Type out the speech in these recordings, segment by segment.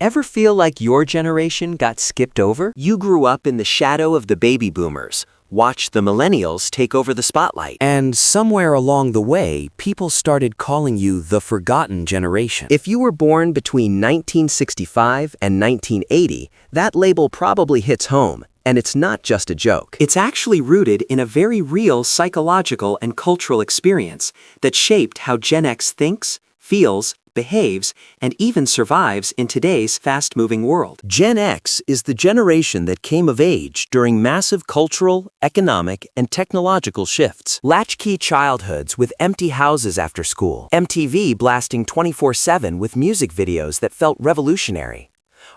Ever feel like your generation got skipped over? You grew up in the shadow of the baby boomers, watched the millennials take over the spotlight. And somewhere along the way, people started calling you the forgotten generation. If you were born between 1965 and 1980, that label probably hits home. And it's not just a joke. It's actually rooted in a very real psychological and cultural experience that shaped how Gen X thinks, feels, behaves, and even survives in today's fast-moving world. Gen X is the generation that came of age during massive cultural, economic, and technological shifts. Latchkey childhoods with empty houses after school. MTV blasting 24/7 with music videos that felt revolutionary.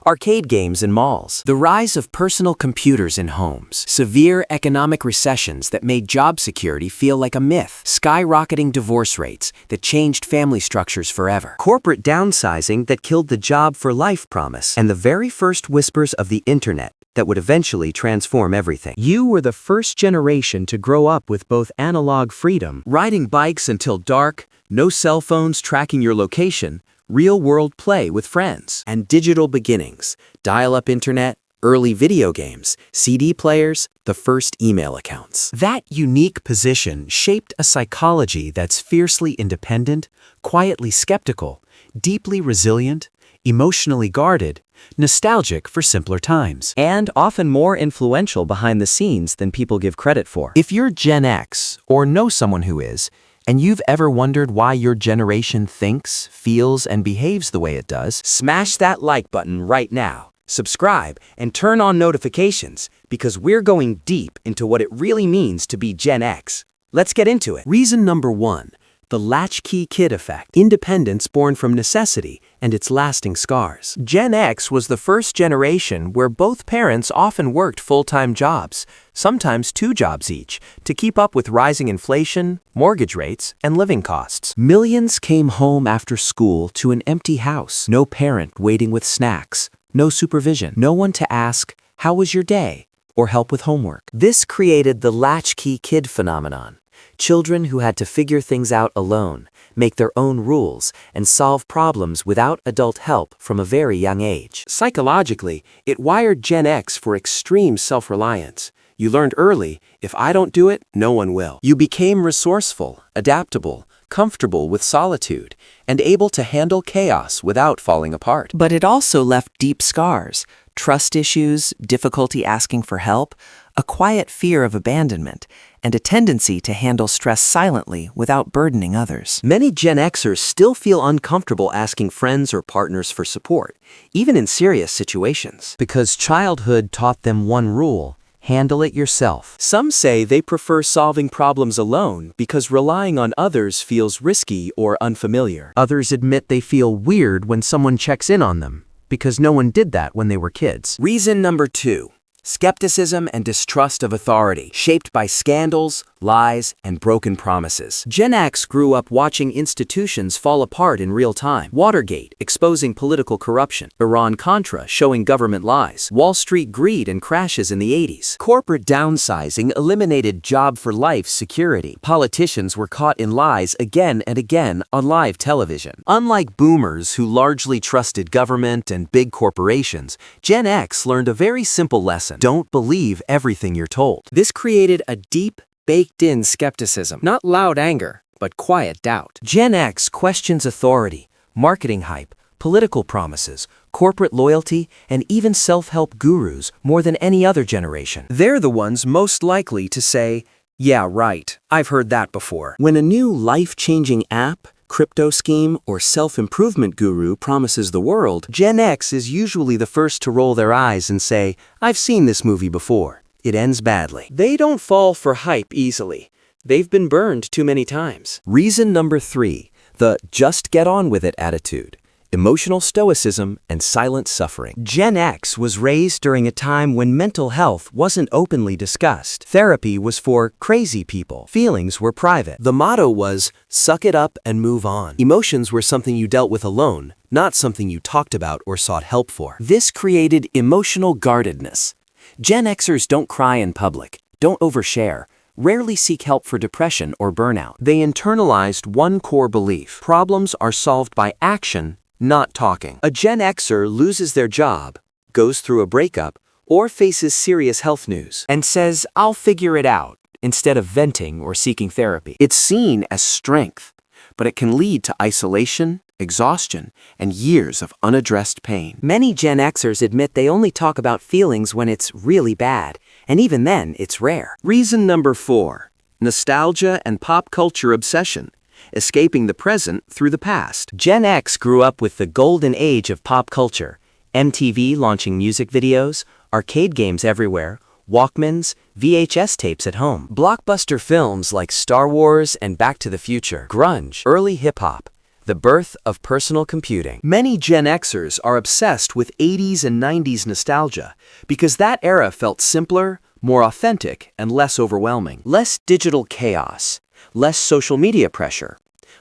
Arcade games in malls. The rise of personal computers in homes. Severe economic recessions that made job security feel like a myth. Skyrocketing divorce rates that changed family structures forever. Corporate downsizing that killed the job-for-life promise. And the very first whispers of the internet that would eventually transform everything. You were the first generation to grow up with both analog freedom, riding bikes until dark, no cell phones tracking your location, real-world play with friends, and digital beginnings, dial-up internet, early video games, CD players, the first email accounts. That unique position shaped a psychology that's fiercely independent, quietly skeptical, deeply resilient, emotionally guarded, nostalgic for simpler times, and often more influential behind the scenes than people give credit for. If you're Gen X, or know someone who is, and you've ever wondered why your generation thinks, feels, and behaves the way it does, smash that like button right now, subscribe, and turn on notifications because we're going deep into what it really means to be Gen X. Let's get into it. Reason number 1. The latchkey kid effect. Independence born from necessity and its lasting scars. Gen X was the first generation where both parents often worked full-time jobs, sometimes 2 jobs each, to keep up with rising inflation, mortgage rates, and living costs. Millions came home after school to an empty house. No parent waiting with snacks, no supervision, no one to ask, "How was your day?" or help with homework. This created the latchkey kid phenomenon. Children who had to figure things out alone, make their own rules, and solve problems without adult help from a very young age. Psychologically, it wired Gen X for extreme self-reliance. You learned early, if I don't do it, no one will. You became resourceful, adaptable, comfortable with solitude, and able to handle chaos without falling apart. But it also left deep scars, trust issues, difficulty asking for help, a quiet fear of abandonment, and a tendency to handle stress silently without burdening others. Many Gen Xers still feel uncomfortable asking friends or partners for support, even in serious situations. Because childhood taught them one rule: handle it yourself. Some say they prefer solving problems alone because relying on others feels risky or unfamiliar. Others admit they feel weird when someone checks in on them, because no one did that when they were kids. Reason number 2. Skepticism and distrust of authority, shaped by scandals, lies, and broken promises. Gen X grew up watching institutions fall apart in real time. Watergate, exposing political corruption. Iran-Contra, showing government lies. Wall Street greed and crashes in the 80s. Corporate downsizing eliminated job-for-life security. Politicians were caught in lies again and again on live television. Unlike boomers who largely trusted government and big corporations, Gen X learned a very simple lesson. Don't believe everything you're told. This created a deep, baked-in skepticism. Not loud anger, but quiet doubt. Gen X questions authority, marketing hype, political promises, corporate loyalty, and even self-help gurus more than any other generation. They're the ones most likely to say, "Yeah, right, I've heard that before." When a new life-changing app, crypto scheme, or self-improvement guru promises the world, Gen X is usually the first to roll their eyes and say, "I've seen this movie before. It ends badly." They don't fall for hype easily. They've been burned too many times. Reason number 3, the just get on with it attitude. Emotional stoicism and silent suffering. Gen X was raised during a time when mental health wasn't openly discussed. Therapy was for crazy people. Feelings were private. The motto was, suck it up and move on. Emotions were something you dealt with alone, not something you talked about or sought help for. This created emotional guardedness. Gen Xers don't cry in public, don't overshare, rarely seek help for depression or burnout. They internalized one core belief: problems are solved by action, not talking. A Gen Xer loses their job, goes through a breakup, or faces serious health news, and says, "I'll figure it out," instead of venting or seeking therapy. It's seen as strength, but it can lead to isolation, exhaustion, and years of unaddressed pain. Many Gen Xers admit they only talk about feelings when it's really bad, and even then, it's rare. Reason number 4, nostalgia and pop culture obsession, escaping the present through the past. Gen X grew up with the golden age of pop culture, MTV launching music videos, arcade games everywhere, Walkmans, VHS tapes at home, blockbuster films like Star Wars and Back to the Future, grunge, early hip-hop, the birth of personal computing. Many Gen Xers are obsessed with 80s and 90s nostalgia because that era felt simpler, more authentic, and less overwhelming. Less digital chaos, less social media pressure,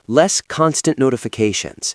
less constant notifications,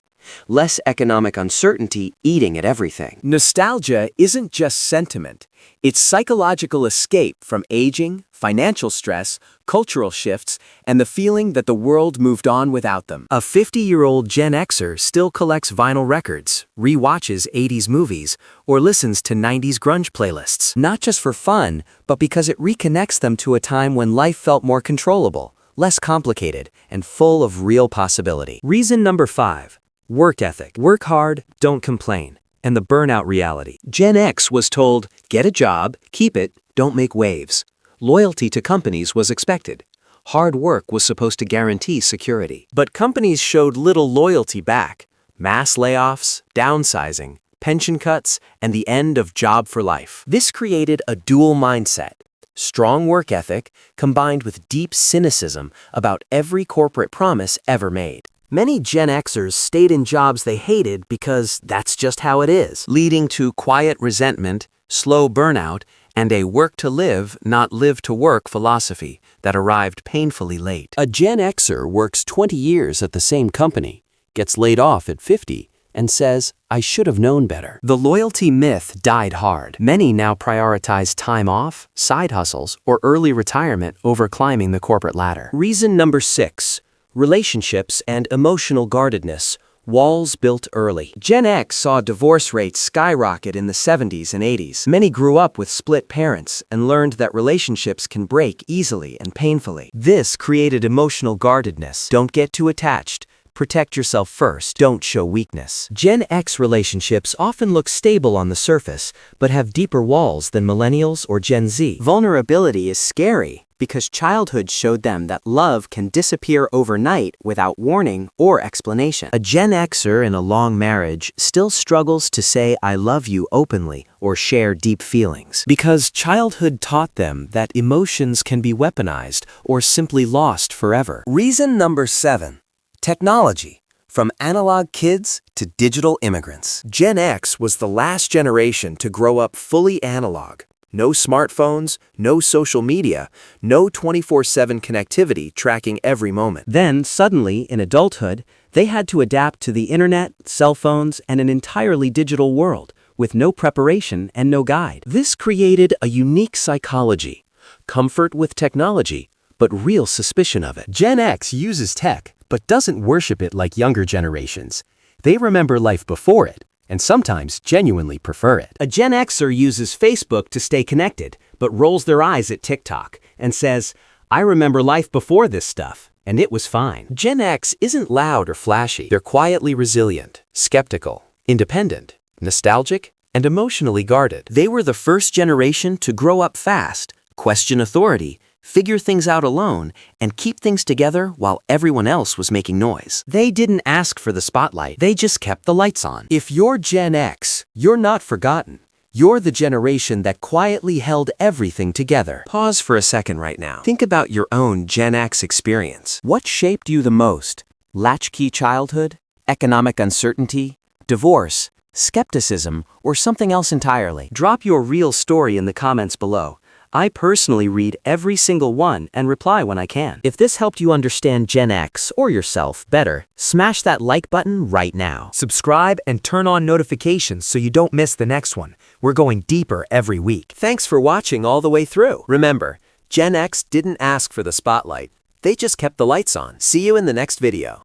less economic uncertainty eating at everything. Nostalgia isn't just sentiment. It's psychological escape from aging, financial stress, cultural shifts, and the feeling that the world moved on without them. A 50-year-old Gen Xer still collects vinyl records, rewatches 80s movies, or listens to 90s grunge playlists. Not just for fun, but because it reconnects them to a time when life felt more controllable, less complicated, and full of real possibility. Reason number 5. Work ethic. Work hard, don't complain. And the burnout reality. Gen X was told, get a job, keep it, don't make waves. Loyalty to companies was expected. Hard work was supposed to guarantee security. But companies showed little loyalty back. Mass layoffs, downsizing, pension cuts, and the end of job for life. This created a dual mindset. Strong work ethic combined with deep cynicism about every corporate promise ever made. Many Gen Xers stayed in jobs they hated because that's just how it is, leading to quiet resentment, slow burnout, and a work-to-live, not live-to-work philosophy that arrived painfully late. A Gen Xer works 20 years at the same company, gets laid off at 50, and says, "I should have known better." The loyalty myth died hard. Many now prioritize time off, side hustles, or early retirement over climbing the corporate ladder. Reason number 6. Relationships and emotional guardedness, walls built early. Gen X saw divorce rates skyrocket in the 70s and 80s. Many grew up with split parents and learned that relationships can break easily and painfully. This created emotional guardedness. Don't get too attached. Protect yourself first. Don't show weakness. Gen X relationships often look stable on the surface, but have deeper walls than millennials or Gen Z. Vulnerability is scary because childhood showed them that love can disappear overnight without warning or explanation. A Gen Xer in a long marriage still struggles to say "I love you" openly or share deep feelings because childhood taught them that emotions can be weaponized or simply lost forever. Reason number 7. Technology. From analog kids to digital immigrants. Gen X was the last generation to grow up fully analog. No smartphones, no social media, no 24/7 connectivity tracking every moment. Then, suddenly, in adulthood, they had to adapt to the internet, cell phones, and an entirely digital world, with no preparation and no guide. This created a unique psychology. Comfort with technology, but real suspicion of it. Gen X uses tech, but doesn't worship it like younger generations. They remember life before it, and sometimes genuinely prefer it. A Gen Xer uses Facebook to stay connected, but rolls their eyes at TikTok and says, "I remember life before this stuff, and it was fine." Gen X isn't loud or flashy. They're quietly resilient, skeptical, independent, nostalgic, and emotionally guarded. They were the first generation to grow up fast, question authority, figure things out alone, and keep things together while everyone else was making noise. They didn't ask for the spotlight, they just kept the lights on. If you're Gen X, you're not forgotten. You're the generation that quietly held everything together. Pause for a second right now. Think about your own Gen X experience. What shaped you the most? Latchkey childhood? Economic uncertainty? Divorce? Skepticism? Or something else entirely? Drop your real story in the comments below. I personally read every single one and reply when I can. If this helped you understand Gen X or yourself better, smash that like button right now. Subscribe and turn on notifications so you don't miss the next one. We're going deeper every week. Thanks for watching all the way through. Remember, Gen X didn't ask for the spotlight. They just kept the lights on. See you in the next video.